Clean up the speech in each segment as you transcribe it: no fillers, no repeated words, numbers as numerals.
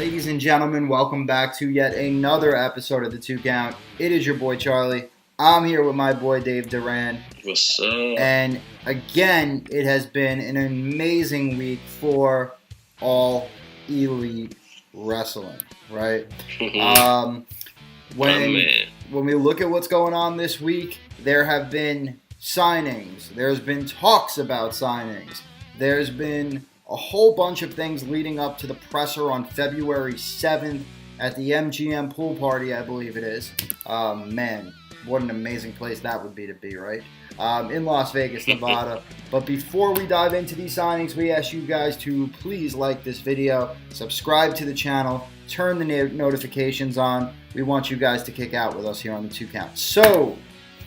Ladies and gentlemen, welcome back to yet another episode of The 2 Count. It is your boy Charlie. I'm here with my boy Dave Duran. What's up? And again, it has been an amazing week for all elite wrestling, right? When we look at what's going on this week, there have been signings. There's been talks about signings. There's been a whole bunch of things leading up to the presser on February 7th at the MGM pool party, I believe it is. Man, what an amazing place that would be to be, right? In Las Vegas, Nevada. But before we dive into these signings, we ask you guys to please like this video, subscribe to the channel, turn the notifications on. We want you guys to kick out with us here on the 2 Count. So,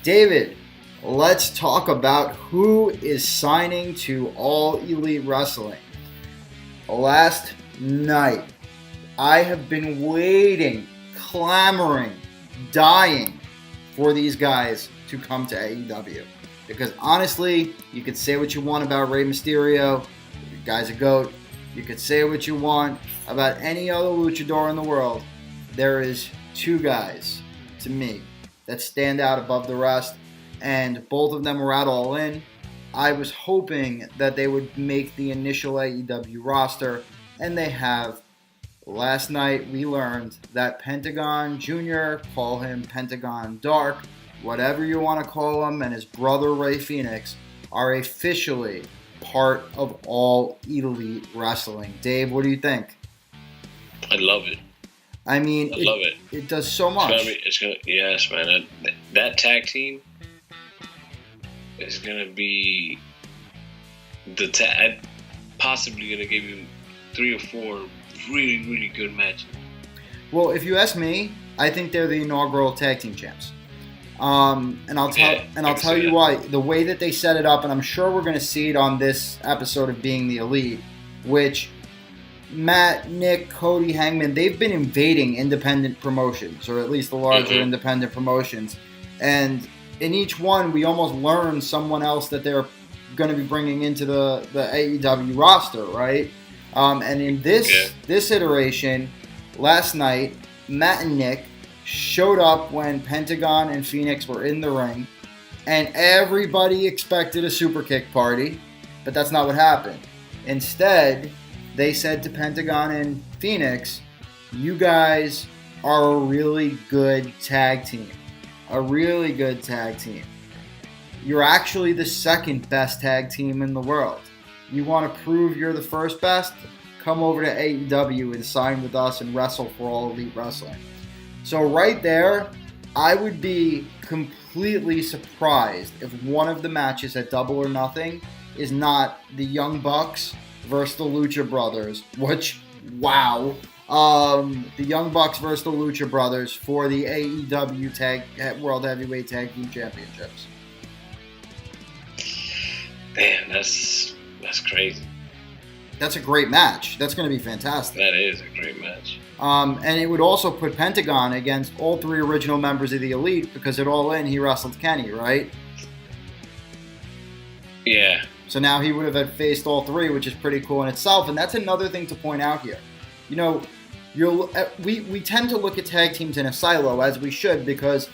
David, let's talk about who is signing to All Elite Wrestling. Last night, I have been waiting, clamoring, dying for these guys to come to AEW. Because honestly, you could say what you want about Rey Mysterio, the guy's a GOAT. You could say what you want about any other luchador in the world. There is two guys, to me, that stand out above the rest. And both of them were at All In. I was hoping that they would make the initial AEW roster, and they have. Last night, we learned that Pentagon Jr., call him Pentagon Dark, whatever you want to call him, and his brother Rey Fenix are officially part of All Elite Wrestling. Dave, what do you think? I love it. I mean, I love it. It does so much. Yes, man. That tag team is gonna be possibly gonna give you 3 or 4 really, really good matches. Well, if you ask me, I think they're the inaugural tag team champs. And I'll tell you why. The way that they set it up, and I'm sure we're going to see it on this episode of Being the Elite, which Matt, Nick, Cody, Hangman, they've been invading independent promotions, or at least the larger independent promotions. And in each one, we almost learn someone else that they're going to be bringing into the AEW roster, right? And in this iteration, last night, Matt and Nick showed up when Pentagon and Fenix were in the ring, and everybody expected a super kick party, but that's not what happened. Instead, they said to Pentagon and Fenix, you guys are a really good tag team. A really good tag team. You're actually the second best tag team in the world. You want to prove you're the first best? Come over to AEW and sign with us and wrestle for All Elite Wrestling. So right there, I would be completely surprised if one of the matches at Double or Nothing is not the Young Bucks versus the Lucha Brothers, which, wow. The Young Bucks versus the Lucha Brothers for the AEW World Heavyweight Tag Team Championships. Damn, that's crazy. That's a great match. That's going to be fantastic. That is a great match. And it would also put Pentagon against all 3 original members of the Elite, because at All In, he wrestled Kenny, right? Yeah. So now he would have faced all 3, which is pretty cool in itself. And that's another thing to point out here. You know, we tend to look at tag teams in a silo, as we should, because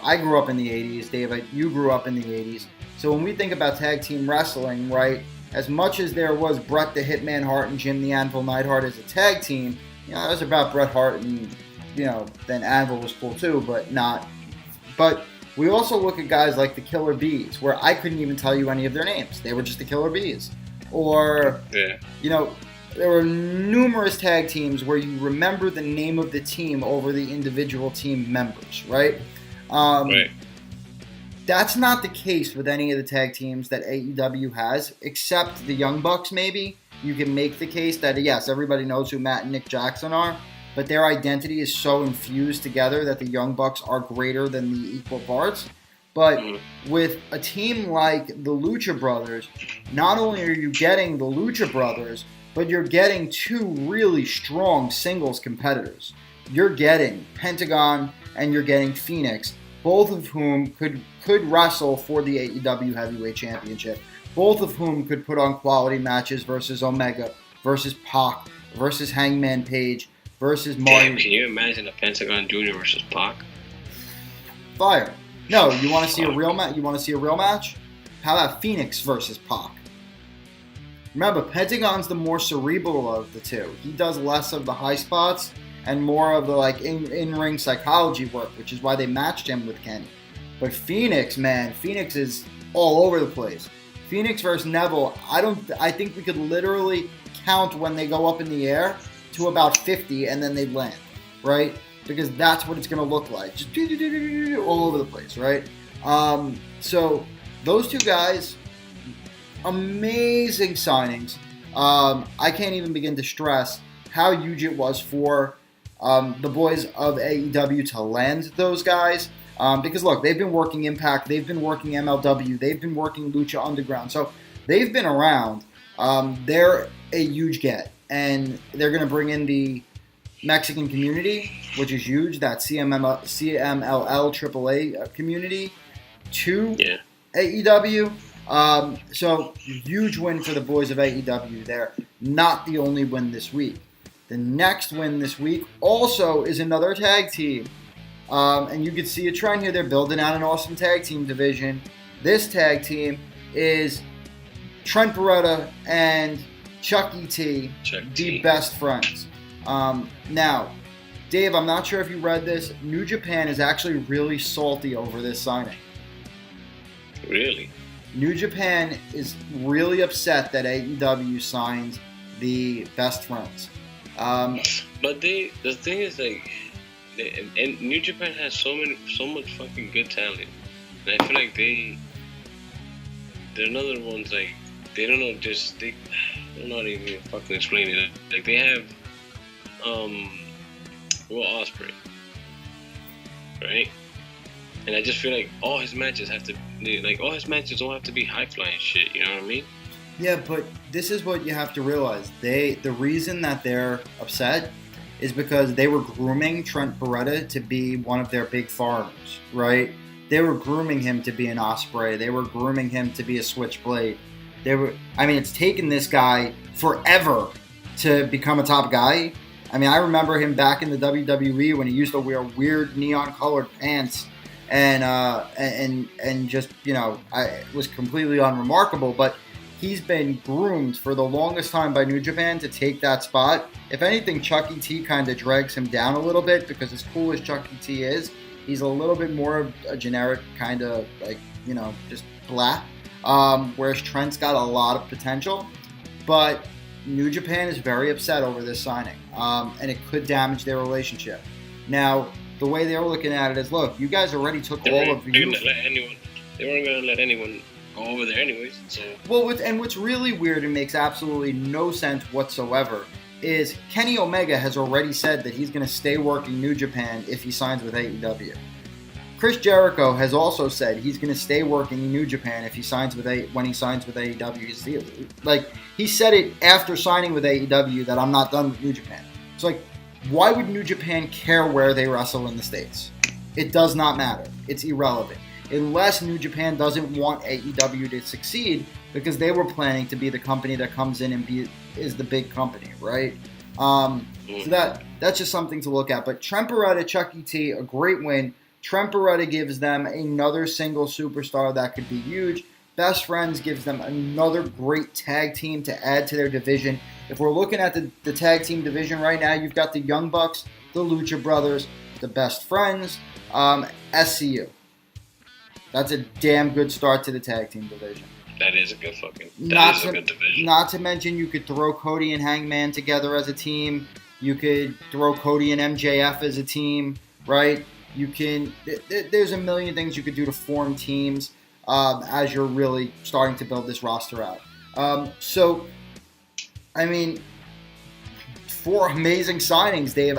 I grew up in the 80s, Dave, you grew up in the 80s. So when we think about tag team wrestling, right, as much as there was Bret the Hitman Hart and Jim the Anvil Neidhart as a tag team, it was about Bret Hart, and then Anvil was cool too, but not. But we also look at guys like the Killer Bees, where I couldn't even tell you any of their names. They were just the Killer Bees. Or, there were numerous tag teams where you remember the name of the team over the individual team members, right? Right. That's not the case with any of the tag teams that AEW has, except the Young Bucks, maybe. You can make the case that, yes, everybody knows who Matt and Nick Jackson are, but their identity is so infused together that the Young Bucks are greater than the equal parts. But with a team like the Lucha Brothers, not only are you getting the Lucha Brothers, but you're getting 2 really strong singles competitors. You're getting Pentagon and you're getting Fenix, both of whom could wrestle for the AEW Heavyweight Championship, both of whom could put on quality matches versus Omega, versus Pac, versus Hangman Page, versus Marty. Damn, can you imagine a Pentagon Jr. versus Pac? Fire. No, you want to see a real match? You want to see a real match? How about Fenix versus Pac? Remember, Pentagon's the more cerebral of the two. He does less of the high spots and more of the in-ring psychology work, which is why they matched him with Kenny. But Fenix, man, Fenix is all over the place. Fenix versus Neville, I think we could literally count when they go up in the air to about 50 and then they land, right? Because that's what it's going to look like. Just all over the place, right? So those two guys, amazing signings. I can't even begin to stress how huge it was for the boys of AEW to land those guys. Because look, they've been working Impact, they've been working MLW, they've been working Lucha Underground. So they've been around. They're a huge get. And they're going to bring in the Mexican community, which is huge, that CMLL AAA community, to AEW. So huge win for the boys of AEW there. Not the only win this week. The next win this week also is another tag team. And you can see a trend here. They're building out an awesome tag team division. This tag team is Trent Baretta and Chuckie T, the best friends. Now, Dave, I'm not sure if you read this. New Japan is actually really salty over this signing. Really? New Japan is really upset that AEW signed the best friends. But the thing is, and New Japan has so much fucking good talent, and I feel like they're another ones they don't know, they're not even fucking explaining it. Like they have Will Ospreay, right? And I just feel like all his matches don't have to be high flying shit. You know what I mean? Yeah, but this is what you have to realize. The reason that they're upset is because they were grooming Trent Baretta to be one of their big foreigners, right? They were grooming him to be an Ospreay. They were grooming him to be a Switchblade. It's taken this guy forever to become a top guy. I mean, I remember him back in the WWE when he used to wear weird neon-colored pants and just, it was completely unremarkable. But he's been groomed for the longest time by New Japan to take that spot. If anything, Chuckie T kind of drags him down a little bit because as cool as Chuckie T is, he's a little bit more of a generic kind of just blah. Whereas Trent's got a lot of potential. But New Japan is very upset over this signing. And it could damage their relationship. Now, the way they were looking at it is, look, you guys already took all of you. They weren't going to let anyone go over there anyways. So. Well, what's really weird and makes absolutely no sense whatsoever is Kenny Omega has already said that he's going to stay working New Japan if he signs with AEW. Chris Jericho has also said he's going to stay working New Japan if he signs when he signs with AEW. He said it after signing with AEW that I'm not done with New Japan. So why would New Japan care where they wrestle in the States? It does not matter. It's irrelevant. Unless New Japan doesn't want AEW to succeed because they were planning to be the company that comes in and is the big company, right? So that's just something to look at. But Trent Baretta, Chuckie T, a great win. Trent Baretta gives them another single superstar that could be huge. Best Friends gives them another great tag team to add to their division. If we're looking at the tag team division right now, you've got the Young Bucks, the Lucha Brothers, the Best Friends, SCU. That's a damn good start to the tag team division. That is a good good division. Not to mention you could throw Cody and Hangman together as a team. You could throw Cody and MJF as a team, right? There's a million things you could do to form teams as you're really starting to build this roster out. Four amazing signings, Dave.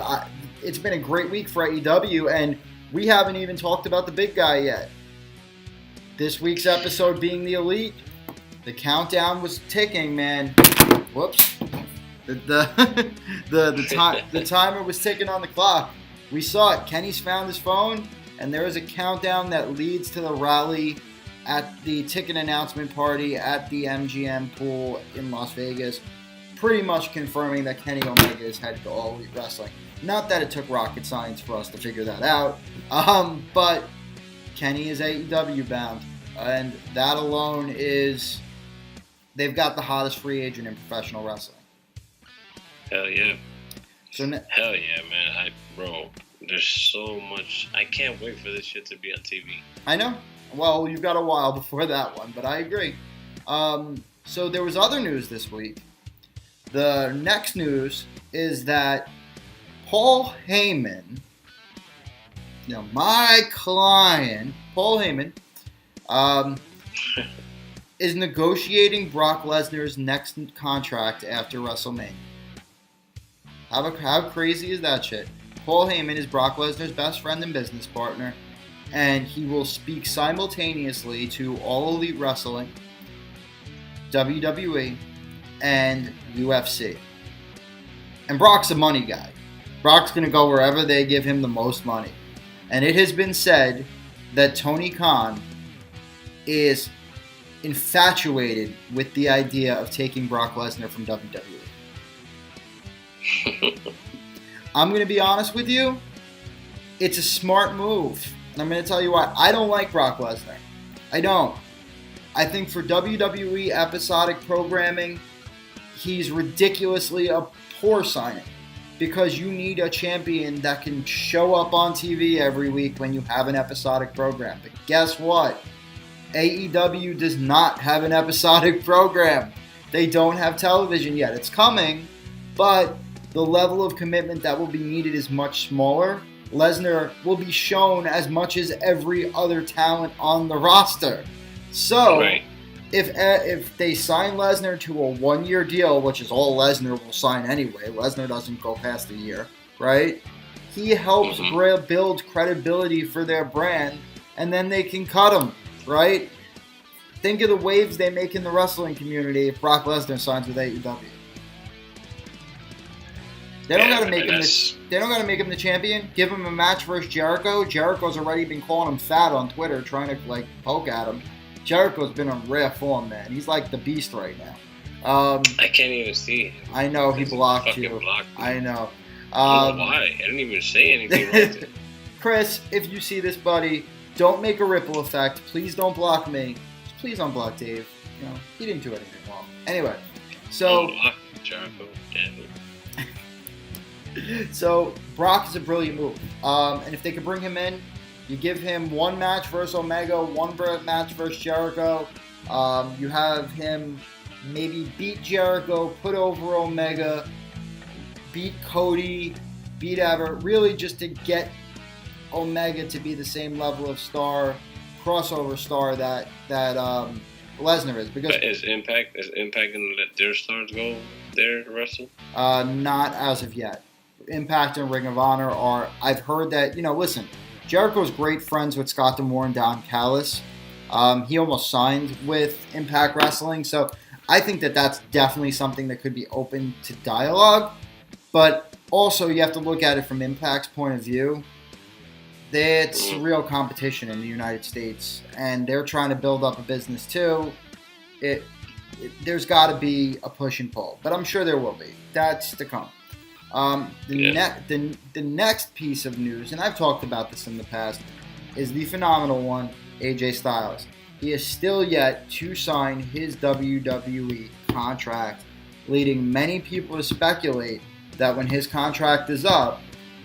It's been a great week for AEW, and we haven't even talked about the big guy yet. This week's episode being the Elite, the countdown was ticking, man. Whoops. The timer was ticking on the clock. We saw it. Kenny's found his phone, and there is a countdown that leads to the rally at the ticket announcement party at the MGM pool in Las Vegas, pretty much confirming that Kenny Omega is headed to All Elite Wrestling. Not that it took rocket science for us to figure that out, but Kenny is AEW bound, and that alone is, they've got the hottest free agent in professional wrestling. Hell yeah. So hell yeah, man. Bro, there's so much. I can't wait for this shit to be on TV. I know. Well, you've got a while before that one, but I agree. So there was other news this week. The next news is that Paul Heyman, my client, Paul Heyman, is negotiating Brock Lesnar's next contract after WrestleMania. How crazy is that shit? Paul Heyman is Brock Lesnar's best friend and business partner, and he will speak simultaneously to All Elite Wrestling, WWE, and UFC. And Brock's a money guy. Brock's going to go wherever they give him the most money. And it has been said that Tony Khan is infatuated with the idea of taking Brock Lesnar from WWE. I'm going to be honest with you. It's a smart move. And I'm going to tell you why. I don't like Brock Lesnar. I don't. I think for WWE episodic programming, he's ridiculously a poor signing. Because you need a champion that can show up on TV every week when you have an episodic program. But guess what? AEW does not have an episodic program. They don't have television yet. It's coming, but the level of commitment that will be needed is much smaller. Lesnar will be shown as much as every other talent on the roster. So, right. If they sign Lesnar to a one-year deal, which is all Lesnar will sign anyway, Lesnar doesn't go past a year, right? He helps build credibility for their brand, and then they can cut him, right? Think of the waves they make in the wrestling community if Brock Lesnar signs with AEW. They don't got to make him they don't got to make him the champion. Give him a match versus Jericho. Jericho's already been calling him fat on Twitter, trying to poke at him. Jericho's been on rare form, man. He's like the beast right now. I can't even see him. I know he blocked you. I know. I don't know why. I didn't even say anything right. Chris, if you see this, buddy, don't make a ripple effect. Please don't block me. Please unblock Dave. He didn't do anything wrong. Anyway, so Jericho. So Brock is a brilliant move, and if they could bring him in, you give him one match versus Omega, one match versus Jericho. You have him maybe beat Jericho, put over Omega, beat Cody, beat Everett, really just to get Omega to be the same level of crossover star that Lesnar is. Because is Impact going to let their stars go there to wrestle? Not as of yet. Impact and Ring of Honor are. I've heard that. Listen. Jericho's great friends with Scott D'Amore and Don Callis. He almost signed with Impact Wrestling, so I think that that's definitely something that could be open to dialogue. But also, you have to look at it from Impact's point of view. It's real competition in the United States, and they're trying to build up a business too. There's got to be a push and pull, but I'm sure there will be. That's to come. The next piece of news, and I've talked about this in the past, is the phenomenal one, AJ Styles. He is still yet to sign his WWE contract, leading many people to speculate that when his contract is up,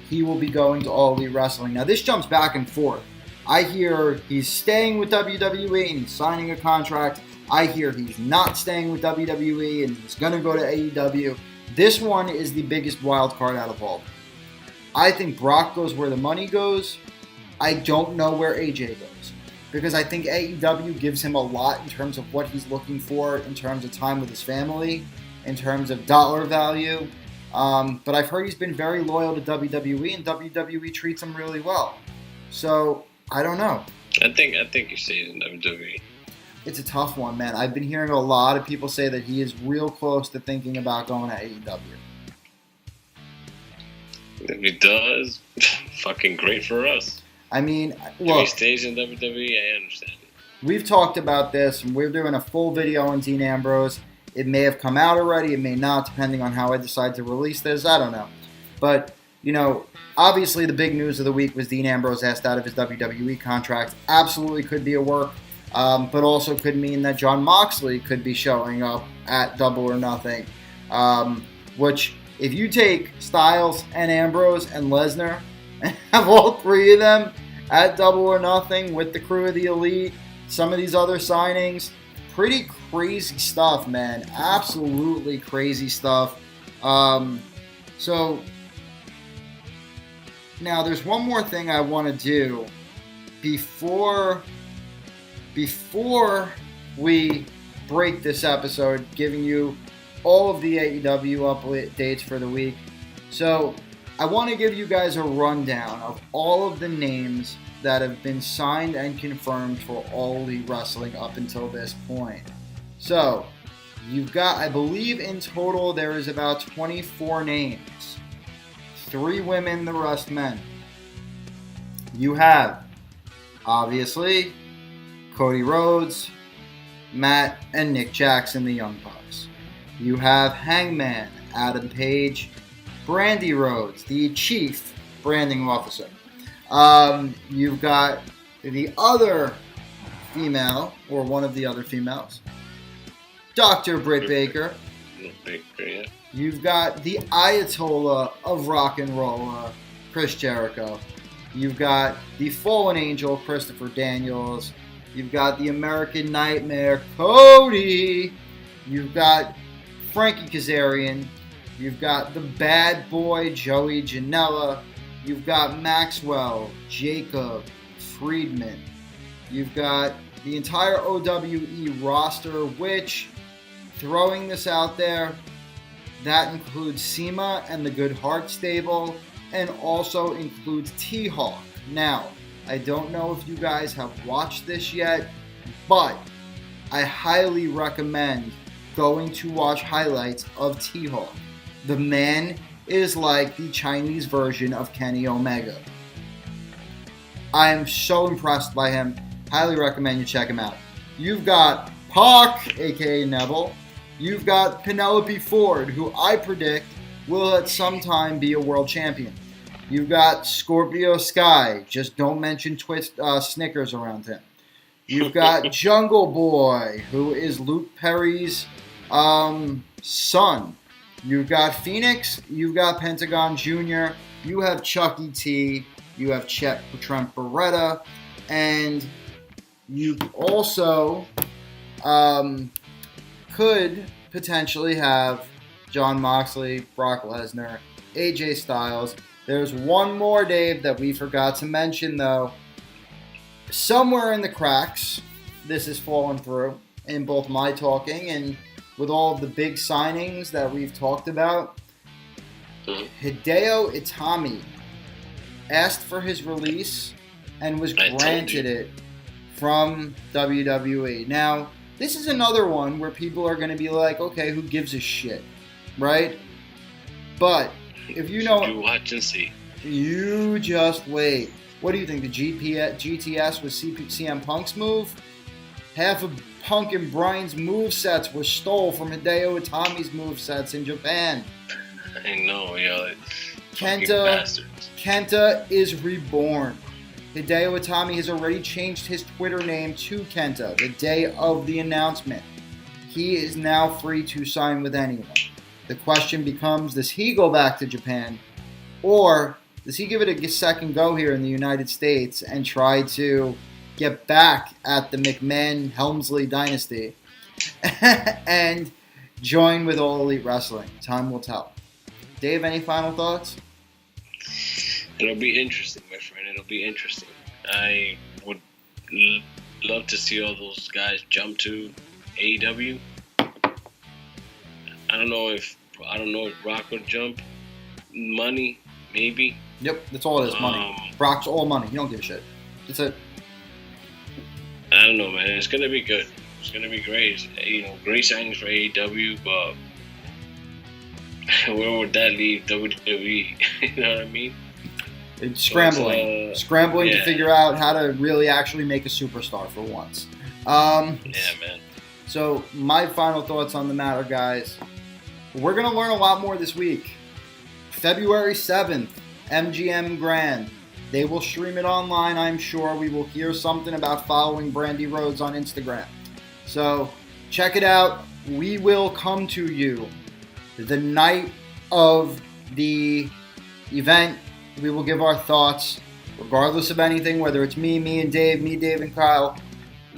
he will be going to All Elite Wrestling. Now, this jumps back and forth. I hear he's staying with WWE and he's signing a contract. I hear he's not staying with WWE and he's going to go to AEW. This one is the biggest wild card out of all. I think Brock goes where the money goes. I don't know where AJ goes. Because I think AEW gives him a lot in terms of what he's looking for, in terms of time with his family, in terms of dollar value. But I've heard he's been very loyal to WWE, and WWE treats him really well. So, I don't know. I think he stays in WWE. It's a tough one, man. I've been hearing a lot of people say that he is real close to thinking about going to AEW. If he does, fucking great for us. I mean, look. If he stays in WWE, I understand it. We've talked about this, and we're doing a full video on Dean Ambrose. It may have come out already, it may not, depending on how I decide to release this. I don't know. But Obviously the big news of the week was Dean Ambrose asked out of his WWE contract. Absolutely could be a work, but also could mean that Jon Moxley could be showing up at Double or Nothing, which if you take Styles and Ambrose and Lesnar and have all three of them at Double or Nothing with the crew of the Elite, some of these other signings, pretty crazy stuff, man. Absolutely crazy stuff. So now there's one more thing I want to do before we break this episode, giving you all of the AEW updates for the week. So I want to give you guys a rundown of all of the names that have been signed and confirmed for All Elite Wrestling up until this point. So you've got, I believe in total there is about 24 names. 3 women, the rest men. You have, obviously, Cody Rhodes, Matt, and Nick Jackson, the Young Bucks. You have Hangman, Adam Page, Brandy Rhodes, the Chief Branding Officer. You've got the other female, or one of the other females, Dr. Britt Baker. Yeah. You've got the Ayatollah of rock and roll, Chris Jericho. You've got the Fallen Angel, Christopher Daniels. You've got the American Nightmare, Cody. You've got Frankie Kazarian. You've got the Bad Boy, Joey Janela. You've got Maxwell, Jacob, Friedman. You've got the entire OWE roster, which, throwing this out there, that includes SEMA and the Good Heart Stable, and also includes T-Hawk. Now, I don't know if you guys have watched this yet, but I highly recommend going to watch highlights of T-Hawk. The man is like the Chinese version of Kenny Omega. I am so impressed by him. Highly recommend you check him out. You've got Pac, aka Neville. You've got Penelope Ford, who I predict will at some time be a world champion. You've got Scorpio Sky. Just don't mention Snickers around him. You've got Jungle Boy, who is Luke Perry's son. You've got Phoenix. You've got Pentagon Jr. You have Chuckie T. You have Trent Baretta. And you also could potentially have Jon Moxley, Brock Lesnar, AJ Styles. There's one more, Dave, that we forgot to mention, though. Somewhere in the cracks, this has fallen through in both my talking and with all of the big signings that we've talked about. Hideo Itami asked for his release and was granted it from WWE. Now, this is another one where people are going to be like, okay, who gives a shit, right? But if you know... You watch and see. You just wait. What do you think? The GTS was CM Punk's move? Half of Punk and Bryan's movesets were stole from Hideo Itami's movesets in Japan. I know, yo. Kenta is reborn. Hideo Itami has already changed his Twitter name to Kenta the day of the announcement. He is now free to sign with anyone. The question becomes, does he go back to Japan, or does he give it a second go here in the United States and try to get back at the McMahon-Helmsley dynasty and join with All Elite Wrestling? Time will tell. Dave, any final thoughts? It'll be interesting, my friend. It'll be interesting. I would love to see all those guys jump to AEW. I don't know if Brock would jump. Money, maybe. Yep, that's all it is, money. Brock's all money. You don't give a shit. That's it. I don't know, man. It's going to be good. It's going to be great. Great signings for AEW, but where would that leave WWE? You know what I mean? It's scrambling. To figure out how to really actually make a superstar for once. Yeah, man. So my final thoughts on the matter, guys. We're going to learn a lot more this week. February 7th, MGM Grand. They will stream it online, I'm sure. We will hear something about following Brandy Rhodes on Instagram. So check it out. We will come to you the night of the event. We will give our thoughts, regardless of anything, whether it's me and Dave, Dave and Kyle.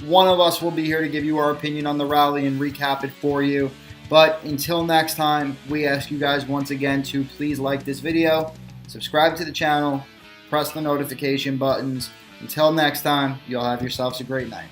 One of us will be here to give you our opinion on the rally and recap it for you. But until next time, we ask you guys once again to please like this video, subscribe to the channel, press the notification buttons. Until next time, you'll have yourselves a great night.